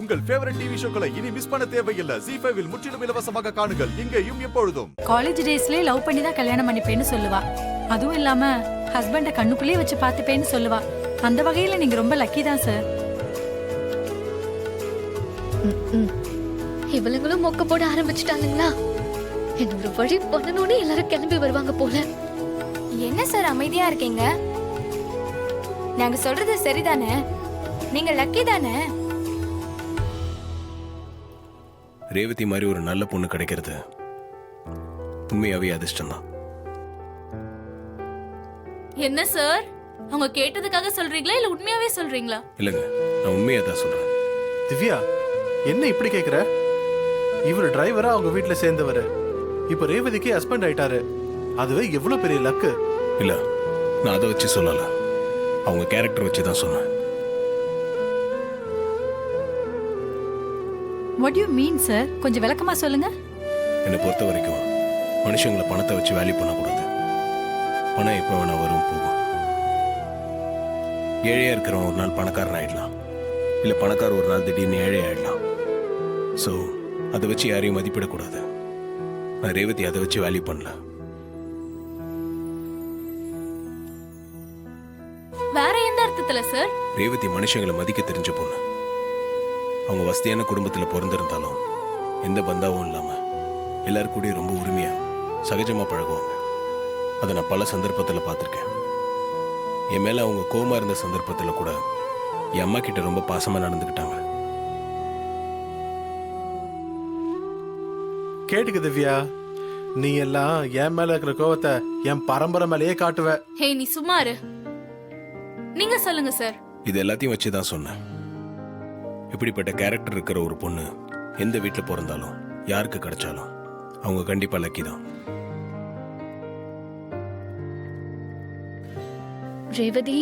உங்கள் favourite TV ஷோக்களை இனி miss பண்ண தேவையில்லை. ZEE5 இல் முற்றிலும் இலவசமாக காணுங்கள். இங்கேயும் எப்பொழுதும். காலேஜ் டேஸ்லயே லவ் பண்ணி தான் கல்யாணம் பண்ணிப்பேன்னு சொல்லுவா. அதுவும் இல்லாம ஹஸ்பண்ட கண்ணுக்குள்ளே வச்சு பார்த்துப்பேன்னு சொல்லுவா. அந்த வகையில நீங்க ரொம்ப லக்கி தான் சார். இவளுங்களும் மொக்க போட ஆரம்பிச்சுட்டாங்களா? என்ன ஒரு வழி பண்ணணும்னு எல்லாரும் கிளம்பி வருவாங்க போல. என்ன சார் அமைதியா இருக்கீங்க? நாங்க சொல்றது சரிதானே? நீங்க லக்கி தானே? ரேவதி மாதிரி ஒரு நல்ல பொண்ணு கிடைக்கிறது உண்மையாவே அதிர்ஷ்டம் தான். என்ன சார், அவங்க கேட்டதுக்காக சொல்றீங்களா இல்ல உண்மையாவே சொல்றீங்களா? இல்லங்க, நான் உண்மையா தான் சொல்றேன். திவ்யா, என்ன இப்படி கேக்குற? இவர் டிரைவரா அவங்க வீட்டுல சேர்ந்தவர். இப்ப ரேவதிக்கு ஹஸ்பண்ட் ஆயிட்டாரு. அதுவே எவ்வளவு பெரிய லக்கு. இல்ல, நான் அதை வச்சு சொல்லல, அவங்க கேரக்டர் வச்சு தான் சொன்னேன். What you mean sir? கொஞ்சம் விளக்கமா சொல்லுங்க. என்னை பொறுத்த வரைக்கும் மனுஷங்களை பணத்தை வச்சு வேல்யூ பண்ணக்கூடாது. பணம் எப்போ வேணா வரும் போகும். ஏழையா இருக்கிறவன் ஒரு நாள் பணக்காரன் ஆயிடலாம், இல்ல பணக்காரர் ஒரு நாள் திடீர்னு ஏழை ஆயிடலாம். ஸோ அதை வச்சு யாரையும் மதிப்பிடக்கூடாது. நான் ரேவதி அதை வச்சு வேல்யூ பண்ணல. வேற எந்த அர்த்தத்துல சார்? ரேவதி மனுஷங்களை மதிக்க தெரிஞ்ச பொண்ணு. அவங்க வசதியான குடும்பத்தில் பிறந்திருந்தாலும் எந்த பந்தாவும் இல்லாம எல்லாரும் கூட ரொம்ப உரிமையா சகஜமா பழகுவாங்க. அதை நான் பல சந்தர்ப்பத்தில் பார்த்துருக்கேன். என் மேல அவங்க கோவமா இருந்த சந்தர்ப்பத்தில் கூட என் அம்மா கிட்ட ரொம்ப பாசமா நடந்துக்கிட்டாங்க. கேட்டுக்கு திவ்யா, நீ எல்லாம் என் மேல இருக்கிற கோவத்தை என் பரம்பரை மேலேயே காட்டுவ. ஹே, நீ சும்மா இரு. நீங்க சொல்லுங்க சார். இது எல்லாத்தையும் வச்சு தான் சொன்னேன். இப்படிப்பட்ட கேரக்டர் இருக்கிற ஒரு பொண்ணு எந்த வீட்டில் பிறந்தாலும் யாருக்கு கிடைச்சாலும் அவங்க கண்டிப்பா லக்கி தான். ரேவதி,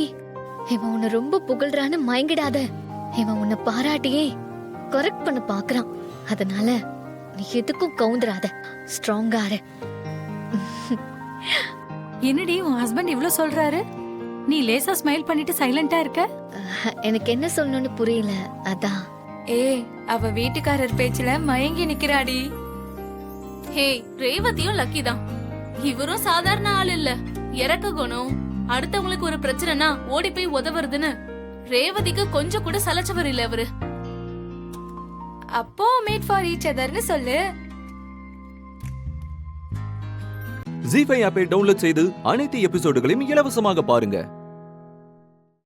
இவன் உன்னை ரொம்ப புகழ்றான்னு மயங்கிடாத. இவன் உன்னை பாராட்டியே கரெக்ட் பண்ண பாக்குறான். அதனால நீ எதுக்கும் கவுந்துராத, ஸ்ட்ராங்கா இரு. என்னடி உன் ஹஸ்பண்ட் இவ்ளோ சொல்றாரு, நீ லேசா ஸ்மைல் பண்ணிட்டு சைலண்டா இருக்க? எனக்கு என்ன சொல்லணும்னு புரியல, அதான். அவ வீட்டுக்காரர் பேச்சுல மயங்கி நிக்கிறாடி. ஹே, ரேவதியும் லக்கி தான். இவரும் சாதாரண ஆள் இல்ல. இறக்க குணம், அடுத்தவங்களுக்கு ஒரு பிரச்சனைனா ஓடி போய் உதவுறதுன்னு ரேவதிக்கு கொஞ்சம் கூட சலைச்சவர் இல்ல அவரு. அப்போ மேட் ஃபார் ஈச் அதர்னு சொல்லு. ZEE5 ஆப்பை டவுன்லோட் செய்து அனைத்து எபிசோடுகளையும் இலவசமாக பாருங்க.